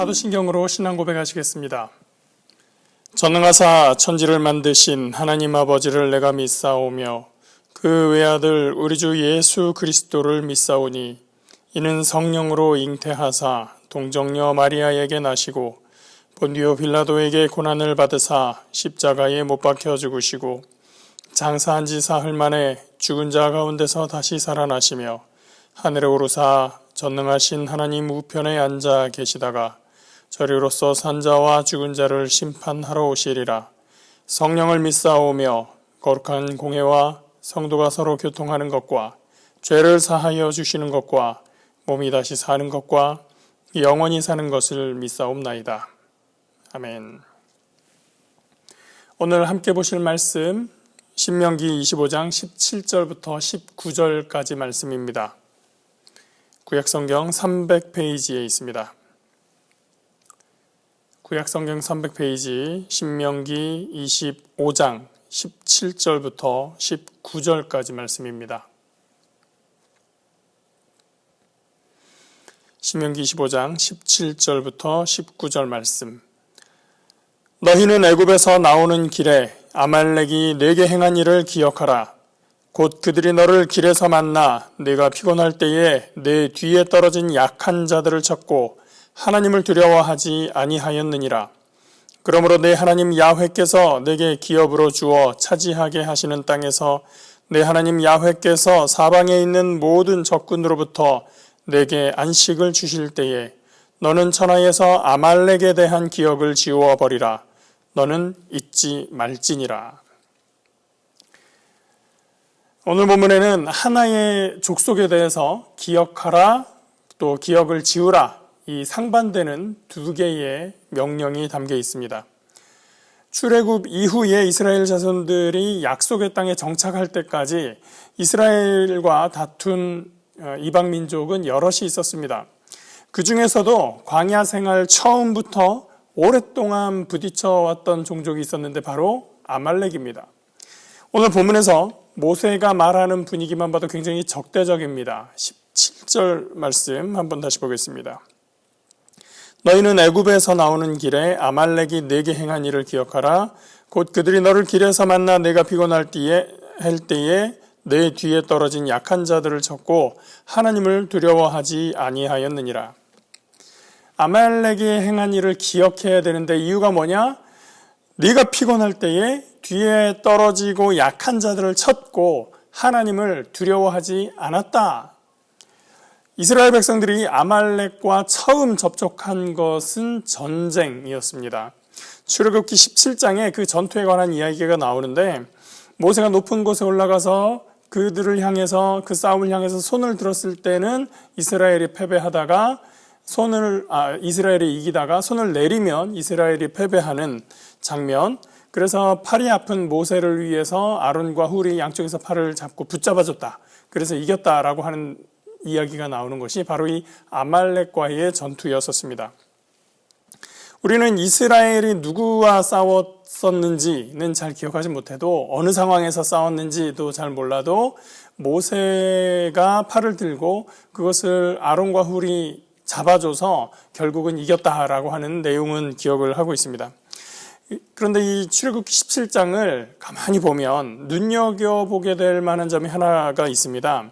사도신경으로 신앙 고백하시겠습니다. 전능하사 천지를 만드신 하나님 아버지를 내가 믿사오며 그 외아들 우리 주 예수 그리스도를 믿사오니 이는 성령으로 잉태하사 동정녀 마리아에게 나시고 본디오 빌라도에게 고난을 받으사 십자가에 못 박혀 죽으시고 장사한 지 사흘 만에 죽은 자 가운데서 다시 살아나시며 하늘에 오르사 전능하신 하나님 우편에 앉아 계시다가 저리로서 산자와 죽은 자를 심판하러 오시리라. 성령을 믿사오며 거룩한 공회와 성도가 서로 교통하는 것과 죄를 사하여 주시는 것과 몸이 다시 사는 것과 영원히 사는 것을 믿사옵나이다. 아멘. 오늘 함께 보실 말씀 신명기 25장 17절부터 19절까지 말씀입니다. 구약성경 300페이지에 있습니다. 구약성경 300페이지 신명기 25장 17절부터 19절까지 말씀입니다. 신명기 25장 17절부터 19절 말씀. 너희는 애굽에서 나오는 길에 아말렉이 네게 행한 일을 기억하라. 곧 그들이 너를 길에서 만나 네가 피곤할 때에 내 뒤에 떨어진 약한 자들을 쳤고 하나님을 두려워하지 아니하였느니라. 그러므로 내 하나님 야훼께서 내게 기업으로 주어 차지하게 하시는 땅에서 내 하나님 야훼께서 사방에 있는 모든 적군으로부터 내게 안식을 주실 때에 너는 천하에서 아말렉에 대한 기억을 지워 버리라. 너는 잊지 말지니라. 오늘 본문에는 하나의 족속에 대해서 기억하라, 또 기억을 지우라, 이 상반되는 두 개의 명령이 담겨 있습니다. 출애굽 이후에 이스라엘 자손들이 약속의 땅에 정착할 때까지 이스라엘과 다툰 이방 민족은 여럿이 있었습니다. 그 중에서도 광야 생활 처음부터 오랫동안 부딪혀왔던 종족이 있었는데 바로 아말렉입니다. 오늘 본문에서 모세가 말하는 분위기만 봐도 굉장히 적대적입니다. 17절 말씀 한번 다시 보겠습니다. 너희는 애굽에서 나오는 길에 아말렉이 네게 행한 일을 기억하라. 곧 그들이 너를 길에서 만나 내가 피곤할 때에 내 뒤에 떨어진 약한 자들을 쳤고 하나님을 두려워하지 아니하였느니라. 아말렉이 행한 일을 기억해야 되는데 이유가 뭐냐? 네가 피곤할 때에 뒤에 떨어지고 약한 자들을 쳤고 하나님을 두려워하지 않았다. 이스라엘 백성들이 아말렉과 처음 접촉한 것은 전쟁이었습니다. 출애굽기 17장에 그 전투에 관한 이야기가 나오는데 모세가 높은 곳에 올라가서 그들을 향해서 그 싸움을 향해서 손을 들었을 때는 이스라엘이 패배하다가 이스라엘이 이기다가 손을 내리면 이스라엘이 패배하는 장면. 그래서 팔이 아픈 모세를 위해서 아론과 훌이 양쪽에서 팔을 잡고 붙잡아줬다. 그래서 이겼다라고 하는 이야기가 나오는 것이 바로 이 아말렉과의 전투였었습니다. 우리는 이스라엘이 누구와 싸웠었는지는 잘 기억하지 못해도 어느 상황에서 싸웠는지도 잘 몰라도 모세가 팔을 들고 그것을 아론과 훌이 잡아줘서 결국은 이겼다라고 하는 내용은 기억을 하고 있습니다. 그런데 이 출애굽기 17장을 가만히 보면 눈여겨보게 될 만한 점이 하나가 있습니다.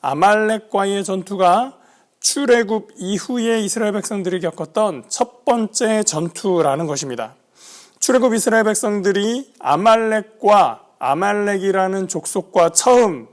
아말렉과의 전투가 출애굽 이후에 이스라엘 백성들이 겪었던 첫 번째 전투라는 것입니다. 출애굽 이스라엘 백성들이 아말렉이라는 족속과 처음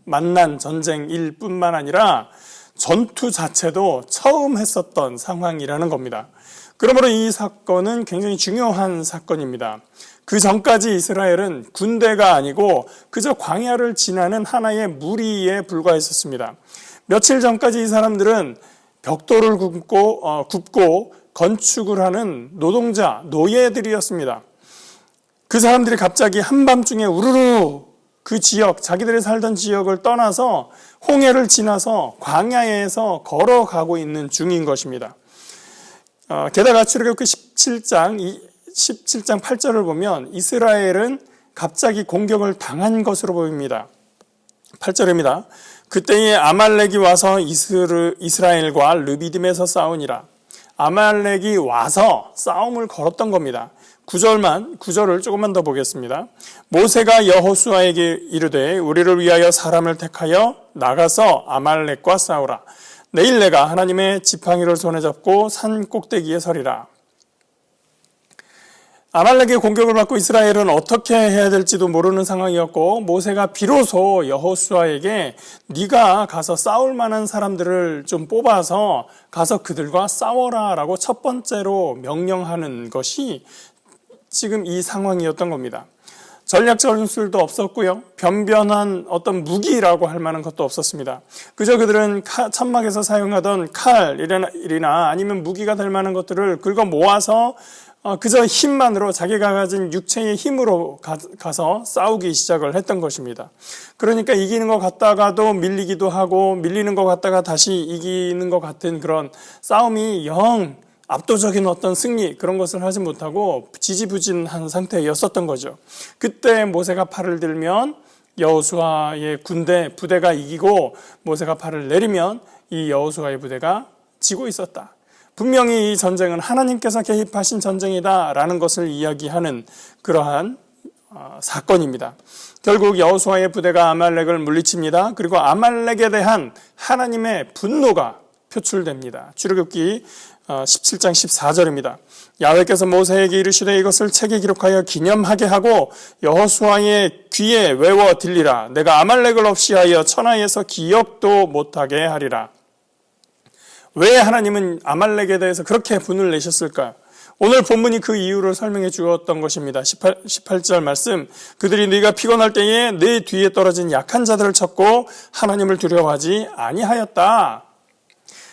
만난 전쟁일 뿐만 아니라 전투 자체도 처음 했었던 상황이라는 겁니다. 그러므로 이 사건은 굉장히 중요한 사건입니다. 그 전까지 이스라엘은 군대가 아니고 그저 광야를 지나는 하나의 무리에 불과했었습니다. 며칠 전까지 이 사람들은 벽돌을 굽고 건축을 하는 노동자, 노예들이었습니다. 그 사람들이 갑자기 한밤중에 우르르 그 지역, 자기들이 살던 지역을 떠나서 홍해를 지나서 광야에서 걸어가고 있는 중인 것입니다. 게다가 출애굽기 17장 8절을 보면 이스라엘은 갑자기 공격을 당한 것으로 보입니다. 8절입니다. 그때에 아말렉이 와서 이스라엘과 르비딤에서 싸우니라. 아말렉이 와서 싸움을 걸었던 겁니다. 9절을 조금만 더 보겠습니다. 모세가 여호수아에게 이르되 우리를 위하여 사람을 택하여 나가서 아말렉과 싸우라. 내일 내가 하나님의 지팡이를 손에 잡고 산 꼭대기에 서리라. 아말렉의 공격을 받고 이스라엘은 어떻게 해야 될지도 모르는 상황이었고, 모세가 비로소 여호수아에게 네가 가서 싸울 만한 사람들을 좀 뽑아서 가서 그들과 싸워라 라고 첫 번째로 명령하는 것이 지금 이 상황이었던 겁니다. 전략 전술도 없었고요. 변변한 어떤 무기라고 할 만한 것도 없었습니다. 그저 그들은 천막에서 사용하던 칼이나 아니면 무기가 될 만한 것들을 긁어 모아서 그저 힘만으로, 자기가 가진 육체의 힘으로 가서 싸우기 시작을 했던 것입니다. 그러니까 이기는 것 같다가도 밀리기도 하고, 밀리는 것 같다가 다시 이기는 것 같은 그런 싸움이 영 압도적인 어떤 승리, 그런 것을 하지 못하고 지지부진한 상태였었던 거죠. 그때 모세가 팔을 들면 여호수아의 부대가 이기고, 모세가 팔을 내리면 이 여호수아의 부대가 지고 있었다. 분명히 이 전쟁은 하나님께서 개입하신 전쟁이다라는 것을 이야기하는 그러한 사건입니다. 결국 여호수아의 부대가 아말렉을 물리칩니다. 그리고 아말렉에 대한 하나님의 분노가 표출됩니다. 출애굽기 17장 14절입니다. 야훼께서 모세에게 이르시되 이것을 책에 기록하여 기념하게 하고 여호수아의 귀에 외워 들리라. 내가 아말렉을 없이 하여 천하에서 기억도 못하게 하리라. 왜 하나님은 아말렉에 대해서 그렇게 분을 내셨을까요? 오늘 본문이 그 이유를 설명해 주었던 것입니다. 18절 말씀, 그들이 네가 피곤할 때에 내 뒤에 떨어진 약한 자들을 쳤고 하나님을 두려워하지 아니하였다.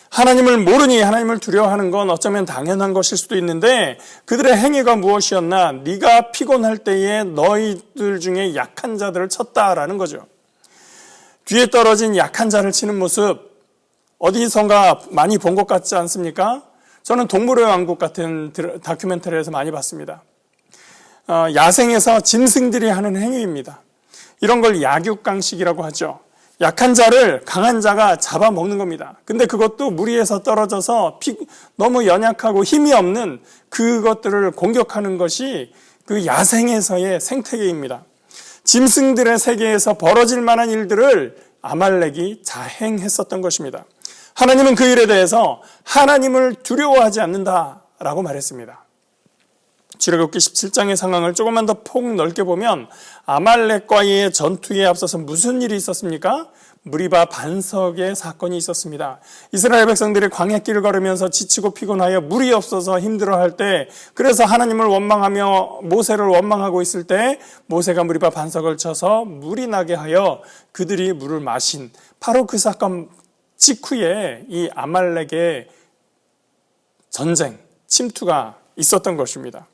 하나님을 모르니 하나님을 두려워하는 건 어쩌면 당연한 것일 수도 있는데, 그들의 행위가 무엇이었나? 네가 피곤할 때에 너희들 중에 약한 자들을 쳤다라는 거죠. 뒤에 떨어진 약한 자를 치는 모습, 어디선가 많이 본 것 같지 않습니까? 저는 동물의 왕국 같은 다큐멘터리에서 많이 봤습니다. 야생에서 짐승들이 하는 행위입니다. 이런 걸 약육강식이라고 하죠. 약한 자를 강한 자가 잡아먹는 겁니다. 근데 그것도 무리에서 떨어져서 너무 연약하고 힘이 없는 그것들을 공격하는 것이 그 야생에서의 생태계입니다. 짐승들의 세계에서 벌어질 만한 일들을 아말렉이 자행했었던 것입니다. 하나님은 그 일에 대해서 하나님을 두려워하지 않는다라고 말했습니다. 출애굽기 17장의 상황을 조금만 더 폭넓게 보면 아말렉과의 전투에 앞서서 무슨 일이 있었습니까? 무리바 반석의 사건이 있었습니다. 이스라엘 백성들이 광야길을 걸으면서 지치고 피곤하여 물이 없어서 힘들어할 때, 그래서 하나님을 원망하며 모세를 원망하고 있을 때 모세가 무리바 반석을 쳐서 물이 나게 하여 그들이 물을 마신, 바로 그 사건 직후에 이 아말렉의 전쟁, 침투가 있었던 것입니다.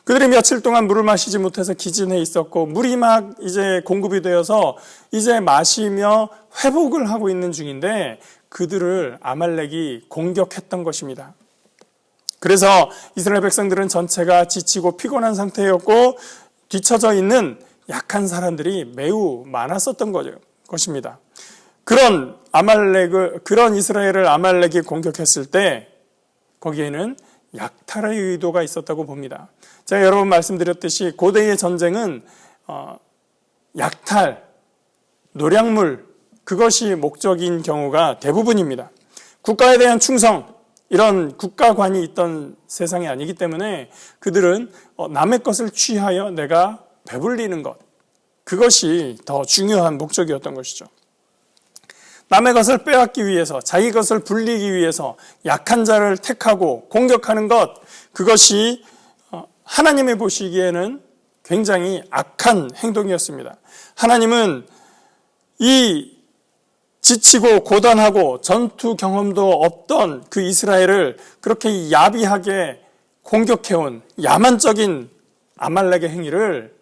그들이 며칠 동안 물을 마시지 못해서 기진해 있었고, 물이 막 이제 공급이 되어서 이제 마시며 회복을 하고 있는 중인데 그들을 아말렉이 공격했던 것입니다. 그래서 이스라엘 백성들은 전체가 지치고 피곤한 상태였고, 뒤처져 있는 약한 사람들이 매우 많았었던 것입니다. 그런 이스라엘을 아말렉이 공격했을 때 거기에는 약탈의 의도가 있었다고 봅니다. 제가 여러 번 말씀드렸듯이 고대의 전쟁은 약탈, 노략물, 그것이 목적인 경우가 대부분입니다. 국가에 대한 충성, 이런 국가관이 있던 세상이 아니기 때문에 그들은 남의 것을 취하여 내가 배불리는 것, 그것이 더 중요한 목적이었던 것이죠. 남의 것을 빼앗기 위해서, 자기 것을 불리기 위해서 약한 자를 택하고 공격하는 것, 그것이 하나님이 보시기에는 굉장히 악한 행동이었습니다. 하나님은 이 지치고 고단하고 전투 경험도 없던 그 이스라엘을 그렇게 야비하게 공격해온 야만적인 아말렉의 행위를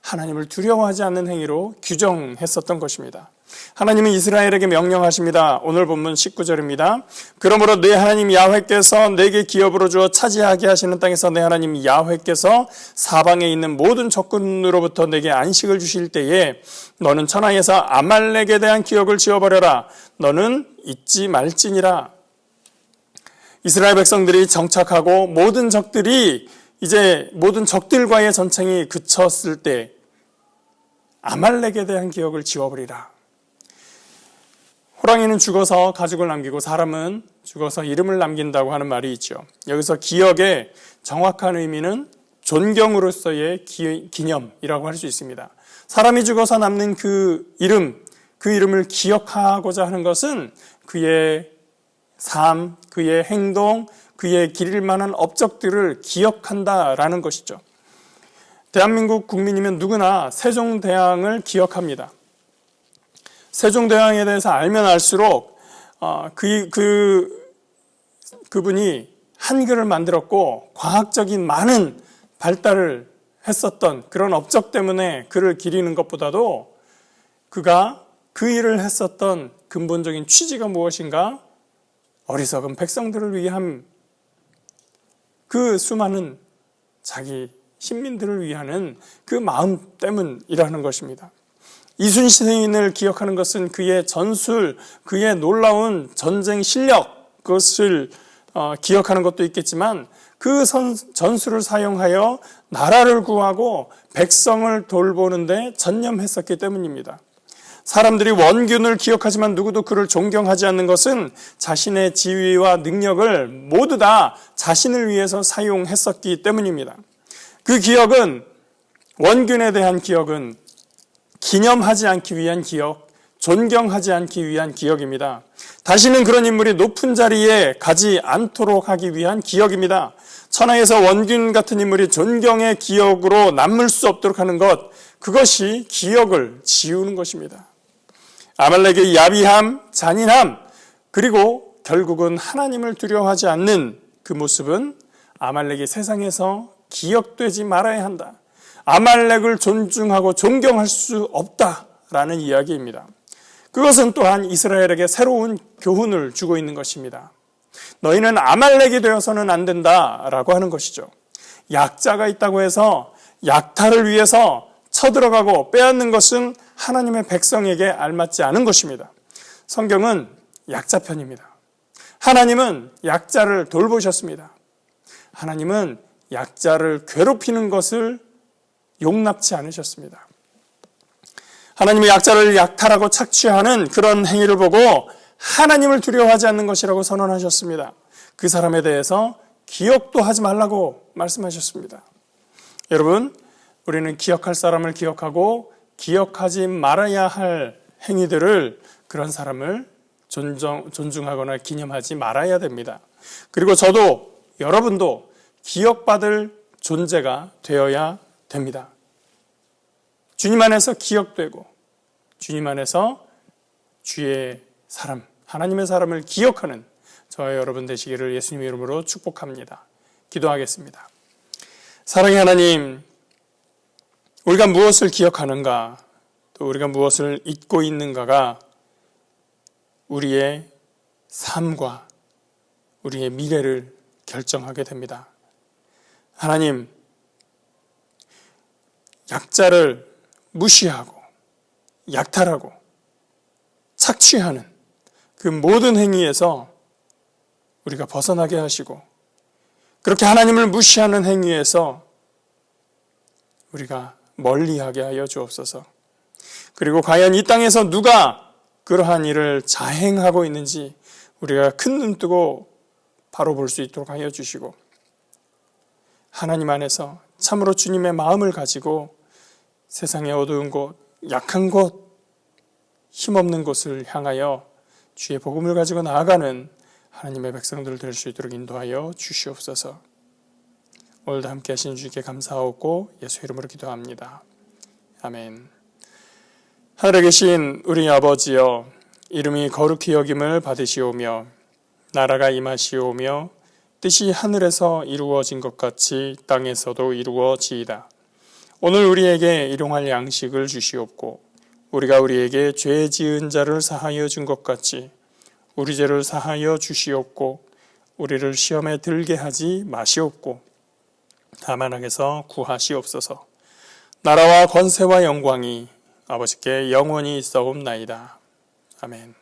하나님을 두려워하지 않는 행위로 규정했었던 것입니다. 하나님은 이스라엘에게 명령하십니다. 오늘 본문 19절입니다. 그러므로 내 하나님 야훼께서 내게 기업으로 주어 차지하게 하시는 땅에서 내 하나님 야훼께서 사방에 있는 모든 적군으로부터 내게 안식을 주실 때에 너는 천하에서 아말렉에 대한 기억을 지워버려라. 너는 잊지 말지니라. 이스라엘 백성들이 정착하고 모든 적들과의 전쟁이 그쳤을 때 아말렉에 대한 기억을 지워버리라. 호랑이는 죽어서 가죽을 남기고 사람은 죽어서 이름을 남긴다고 하는 말이 있죠. 여기서 기억의 정확한 의미는 존경으로서의 기념이라고 할 수 있습니다. 사람이 죽어서 남는 그 이름을 기억하고자 하는 것은 그의 삶, 그의 행동, 그의 기릴 만한 업적들을 기억한다라는 것이죠. 대한민국 국민이면 누구나 세종대왕을 기억합니다. 세종대왕에 대해서 알면 알수록 그분이 한글을 만들었고 과학적인 많은 발달을 했었던 그런 업적 때문에 그를 기리는 것보다도 그가 그 일을 했었던 근본적인 취지가 무엇인가? 어리석은 백성들을 위한 그 수많은 자기 신민들을 위하는 그 마음 때문이라는 것입니다. 이순신을 기억하는 것은 그의 전술, 그의 놀라운 전쟁 실력, 그것을 기억하는 것도 있겠지만 그 전술을 사용하여 나라를 구하고 백성을 돌보는데 전념했었기 때문입니다. 사람들이 원균을 기억하지만 누구도 그를 존경하지 않는 것은 자신의 지위와 능력을 모두 다 자신을 위해서 사용했었기 때문입니다. 그 기억은, 원균에 대한 기억은 기념하지 않기 위한 기억, 존경하지 않기 위한 기억입니다. 다시는 그런 인물이 높은 자리에 가지 않도록 하기 위한 기억입니다. 천하에서 원균 같은 인물이 존경의 기억으로 남을 수 없도록 하는 것, 그것이 기억을 지우는 것입니다. 아말렉의 야비함, 잔인함, 그리고 결국은 하나님을 두려워하지 않는 그 모습은 아말렉이 세상에서 기억되지 말아야 한다. 아말렉을 존중하고 존경할 수 없다라는 이야기입니다. 그것은 또한 이스라엘에게 새로운 교훈을 주고 있는 것입니다. 너희는 아말렉이 되어서는 안 된다라고 하는 것이죠. 약자가 있다고 해서 약탈을 위해서 쳐들어가고 빼앗는 것은 하나님의 백성에게 알맞지 않은 것입니다. 성경은 약자 편입니다. 하나님은 약자를 돌보셨습니다. 하나님은 약자를 괴롭히는 것을 용납치 않으셨습니다. 하나님의 약자를 약탈하고 착취하는 그런 행위를 보고 하나님을 두려워하지 않는 것이라고 선언하셨습니다. 그 사람에 대해서 기억도 하지 말라고 말씀하셨습니다. 여러분, 우리는 기억할 사람을 기억하고 기억하지 말아야 할 행위들을, 그런 사람을 존중하거나 기념하지 말아야 됩니다. 그리고 저도, 여러분도 기억받을 존재가 되어야 됩니다. 주님 안에서 기억되고 주님 안에서 주의 사람, 하나님의 사람을 기억하는 저와 여러분 되시기를 예수님의 이름으로 축복합니다. 기도하겠습니다. 사랑의 하나님, 우리가 무엇을 기억하는가, 또 우리가 무엇을 잊고 있는가가 우리의 삶과 우리의 미래를 결정하게 됩니다. 하나님, 약자를 무시하고 약탈하고 착취하는 그 모든 행위에서 우리가 벗어나게 하시고, 그렇게 하나님을 무시하는 행위에서 우리가 멀리하게 하여 주옵소서. 그리고 과연 이 땅에서 누가 그러한 일을 자행하고 있는지 우리가 큰 눈 뜨고 바로 볼 수 있도록 하여 주시고, 하나님 안에서 참으로 주님의 마음을 가지고 세상의 어두운 곳, 약한 곳, 힘없는 곳을 향하여 주의 복음을 가지고 나아가는 하나님의 백성들 될 수 있도록 인도하여 주시옵소서. 오늘도 함께 하신 주께 감사하고 예수 이름으로 기도합니다. 아멘. 하늘에 계신 우리 아버지여, 이름이 거룩히 여김을 받으시오며 나라가 임하시오며 뜻이 하늘에서 이루어진 것 같이 땅에서도 이루어지이다. 오늘 우리에게 일용할 양식을 주시옵고 우리가 우리에게 죄 지은 자를 사하여 준 것 같이 우리 죄를 사하여 주시옵고 우리를 시험에 들게 하지 마시옵고 다만 악에서 구하시옵소서. 나라와 권세와 영광이 아버지께 영원히 있사옵나이다. 아멘.